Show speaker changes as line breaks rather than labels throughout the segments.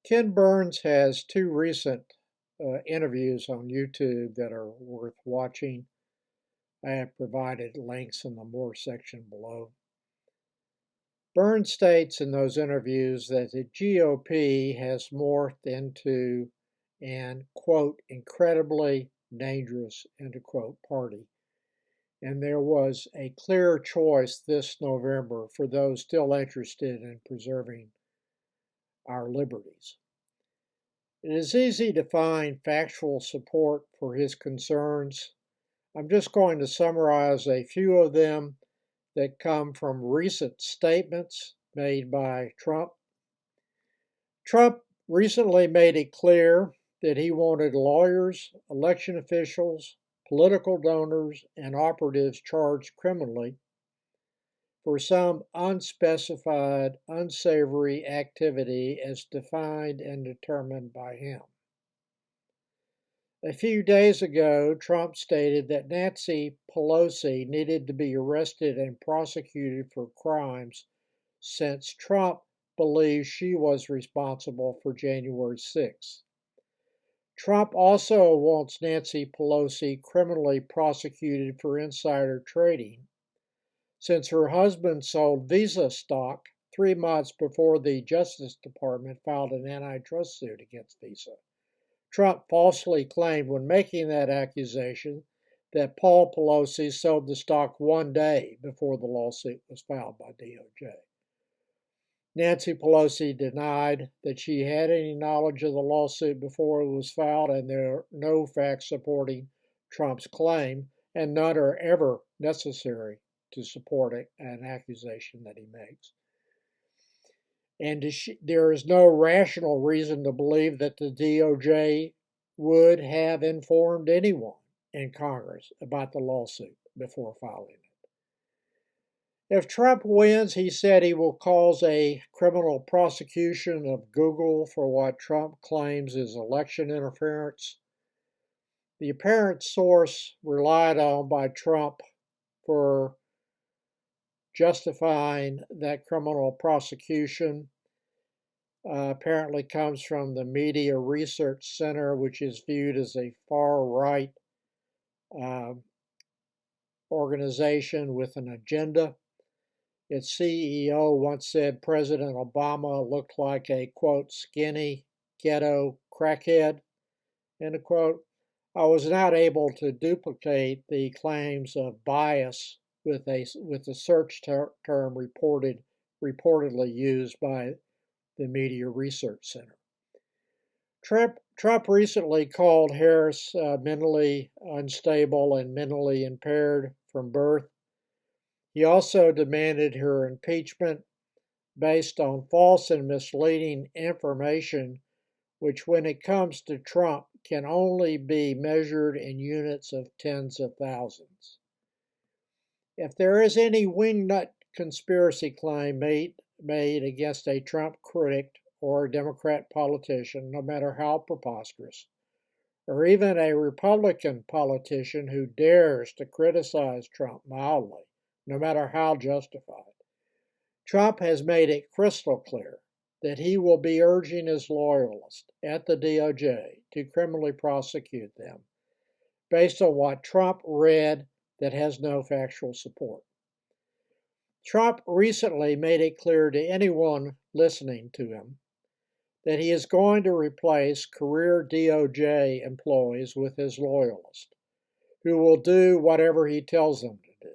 Ken Burns has two recent interviews on YouTube that are worth watching. I have provided links in the more section below. Burns states in those interviews that the GOP has morphed into an, quote, incredibly dangerous, end quote, party. And there was a clear choice this November for those still interested in preserving our liberties. It is easy to find factual support for his concerns. I'm just going to summarize a few of them that come from recent statements made by Trump. Trump recently made it clear that he wanted lawyers, election officials, political donors, and operatives charged criminally for some unspecified, unsavory activity as defined and determined by him. A few days ago, Trump stated that Nancy Pelosi needed to be arrested and prosecuted for crimes since Trump believes she was responsible for January 6th. Trump also wants Nancy Pelosi criminally prosecuted for insider trading, since her husband sold Visa stock 3 months before the Justice Department filed an antitrust suit against Visa. Trump falsely claimed when making that accusation that Paul Pelosi sold the stock one day before the lawsuit was filed by DOJ. Nancy Pelosi denied that she had any knowledge of the lawsuit before it was filed, and there are no facts supporting Trump's claim, and none are ever necessary to support an accusation that he makes. And there is no rational reason to believe that the DOJ would have informed anyone in Congress about the lawsuit before filing it. If Trump wins, he said he will cause a criminal prosecution of Google for what Trump claims is election interference. The apparent source relied on by Trump for justifying that criminal prosecution apparently comes from the Media Research Center, which is viewed as a far-right organization with an agenda. Its CEO once said President Obama looked like a, quote, skinny ghetto crackhead, end quote. I was not able to duplicate the claims of bias with the search term reportedly used by the Media Research Center. Trump recently called Harris mentally unstable and mentally impaired from birth. He also demanded her impeachment based on false and misleading information, which, when it comes to Trump, can only be measured in units of tens of thousands. If there is any wingnut conspiracy claim made against a Trump critic or a Democrat politician, no matter how preposterous, or even a Republican politician who dares to criticize Trump mildly, no matter how justified, Trump has made it crystal clear that he will be urging his loyalists at the DOJ to criminally prosecute them based on what Trump read that has no factual support. Trump recently made it clear to anyone listening to him that he is going to replace career DOJ employees with his loyalists, who will do whatever he tells them to do.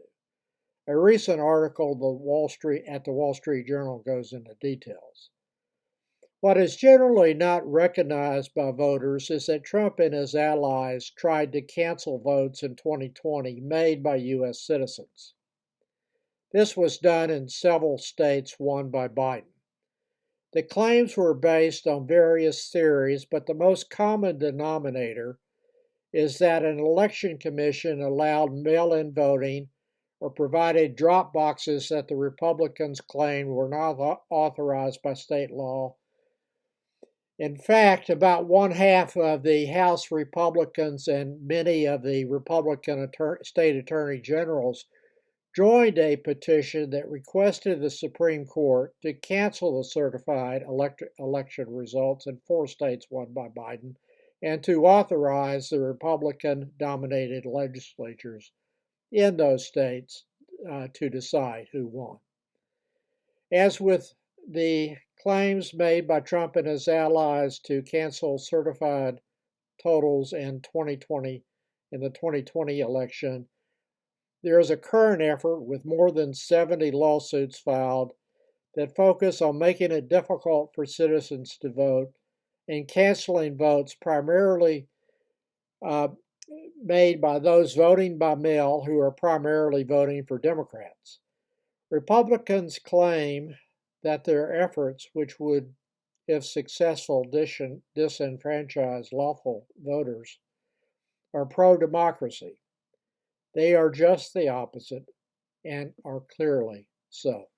A recent article at the Wall Street Journal goes into details. What is generally not recognized by voters is that Trump and his allies tried to cancel votes in 2020 made by U.S. citizens. This was done in several states won by Biden. The claims were based on various theories, but the most common denominator is that an election commission allowed mail-in voting or provided drop boxes that the Republicans claimed were not authorized by state law. In fact, about one half of the House Republicans and many of the Republican state attorney generals joined a petition that requested the Supreme Court to cancel the certified election results in 4 states won by Biden and to authorize the Republican-dominated legislatures in those states to decide who won. As with the claims made by Trump and his allies to cancel certified totals in the 2020 election, there is a current effort with more than 70 lawsuits filed that focus on making it difficult for citizens to vote and canceling votes primarily made by those voting by mail who are primarily voting for Democrats. Republicans claim that their efforts, which would, if successful, disenfranchise lawful voters, are pro-democracy. They are just the opposite and are clearly so.